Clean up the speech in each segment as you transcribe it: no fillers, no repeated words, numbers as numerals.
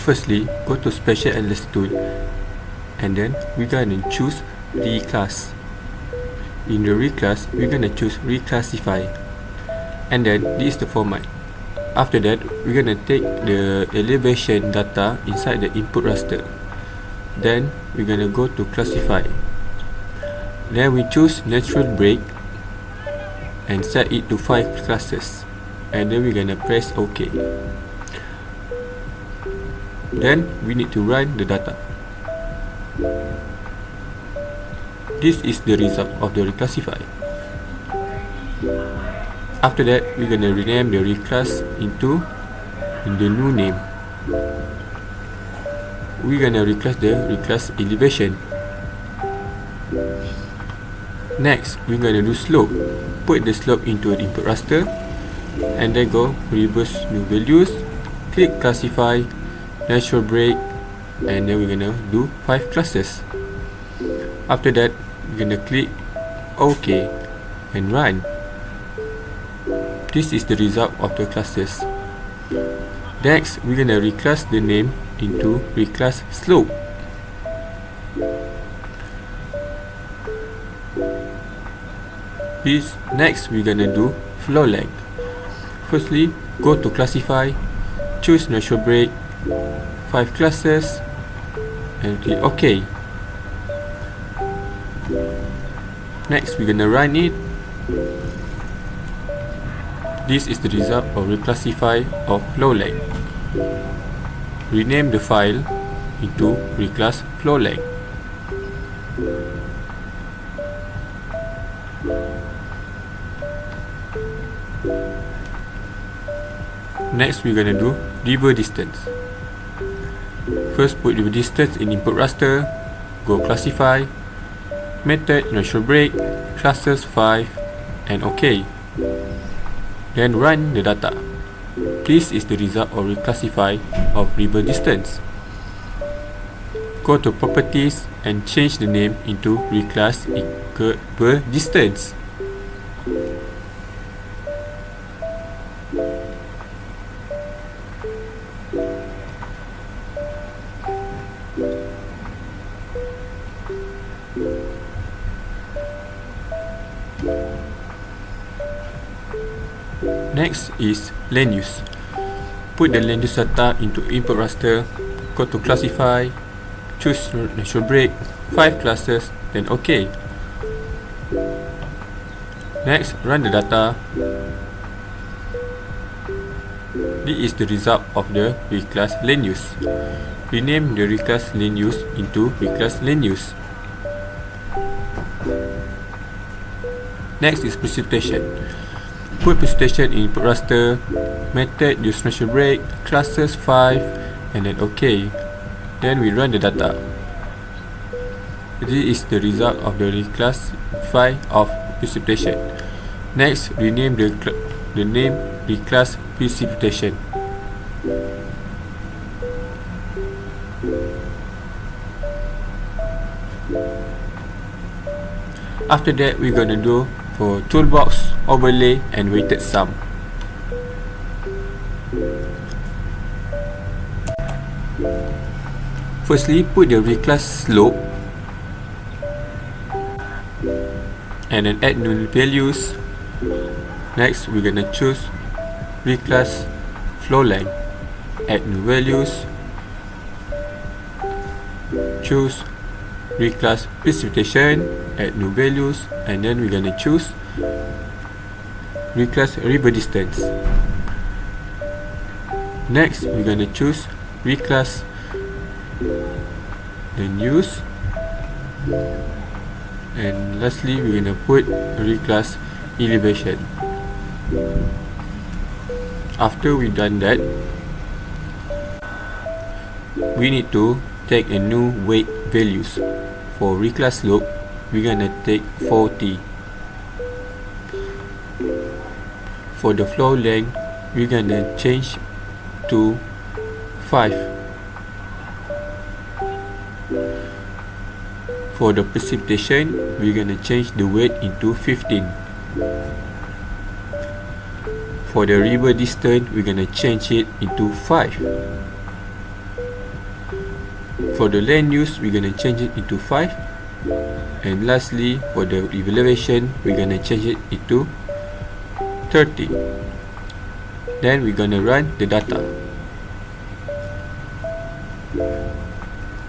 Firstly, go to Special Atlas tool, and then we're gonna choose Reclass. In the Reclass, we're gonna choose Reclassify, and then this is the format. After that, we're gonna take the elevation data inside the input raster. Then we're gonna go to Classify. Then we choose Natural Break and set it to 5 classes, and then we're gonna press OK. Then we need to run the data. This is the result of the Reclassify. After that, we're gonna rename the reclass into the new name. We're gonna reclass the reclass elevation. Next, we're gonna do slope. Put the slope into an input raster, and then go reverse new values, click classify, natural break, and then we're gonna do 5 classes. After that, we're gonna click OK and run. This is the result of the classes. Next, we're gonna reclass the name into reclass slope. Next, we're gonna do flow length. Firstly, go to classify, choose natural break, 5 classes, and click OK. Next, we're gonna run it. This is the result of Reclassify of flow length. Rename the file into reclass flow length. Next, we're gonna do river distance. First, put river distance in input raster, go classify, method natural break, classes 5, and OK. Then run the data. This is the result of Reclassify of river distance. Go to properties and change the name into reclass equal per distance. Next is land use. Put the land use data into input raster, go to classify, choose natural break, 5 classes, then OK. Next, run the data. This is the result of the reclass land use. Rename the reclass land use into reclass land use. Next is precipitation. Put precipitation in input raster, method use natural break, classes 5, and then OK. Then we run the data. This is the result of the Reclassify of precipitation. Next, rename the name reclass precipitation. After that, we're gonna do for toolbox, overlay, and weighted sum. Firstly, put the reclass slope, and then add new values. Next, we're gonna choose reclass flow length, add new values, choose reclass precipitation, add new values, and then we're gonna choose reclass river distance. Next, we're gonna choose reclass land use, and lastly, we're gonna put reclass elevation. After we've done that, we need to take a new weight values. For reclass slope, we're gonna take 40. For the flow length, we're gonna change to 5. For the precipitation, we're gonna change the weight into 15. For the river distance, we're gonna change it into 5. For the land use, we're gonna change it into 5. And lastly, for the evaluation, we're gonna change it into 30. Then we're gonna run the data.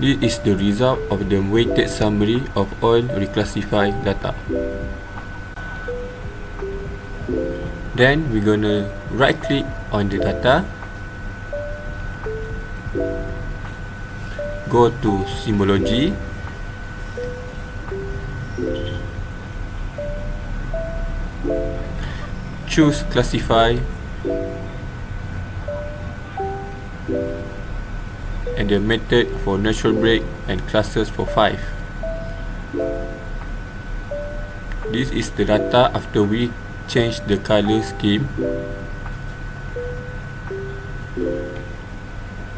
This is the result of the weighted summary of all reclassified data. Then we're gonna right click on the data, go to Simology, choose Classify, and the method for natural break and classes for 5. This is the data after we change the color scheme.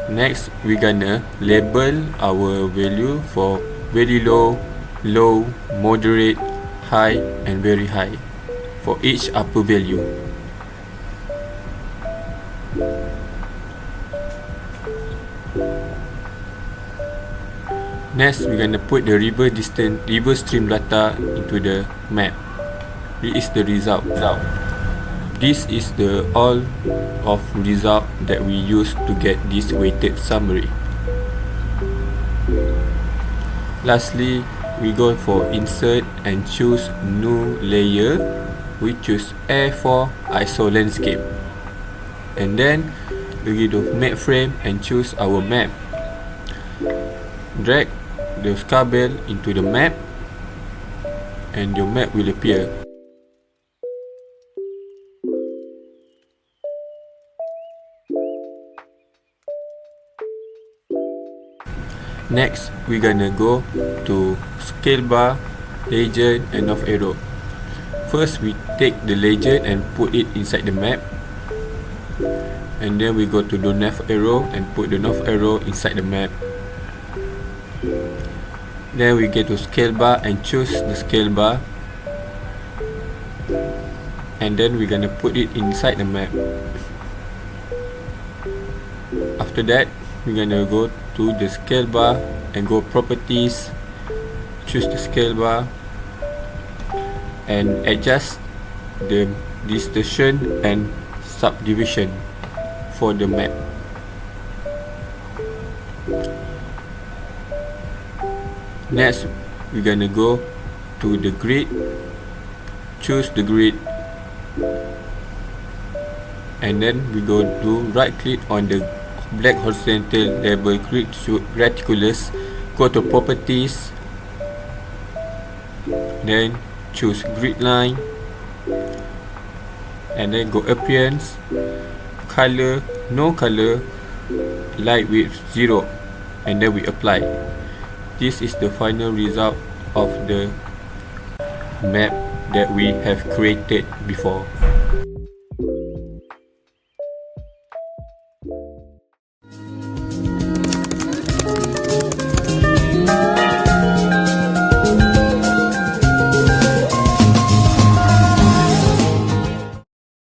Next, we're gonna label our value for very low, low, moderate, high, and very high for each upper value. Next, we're gonna put the river distance, river stream data into the map. This is the result. This is the all of result that we use to get this weighted summary. Lastly, we go for insert and choose new layer. We choose A4 ISO landscape, and then we go to map frame and choose our map. Drag the scalpel into the map, and your map will appear. Next, we're gonna go to scale bar, legend, and north arrow. First, we take the legend and put it inside the map, and then we go to the north arrow and put the north arrow inside the map. Then we get to scale bar and choose the scale bar, and then we're gonna put it inside the map. After that, we're gonna go to the scale bar and go properties, choose the scale bar, and adjust the distortion and subdivision for the map. Next, we're gonna go to the grid, choose the grid, and then we go to right click on the black horizontal label grid reticulus, go to properties, then choose grid line, and then go appearance, color, no color, light width 0, and then we apply. This is the final result of the map that we have created before.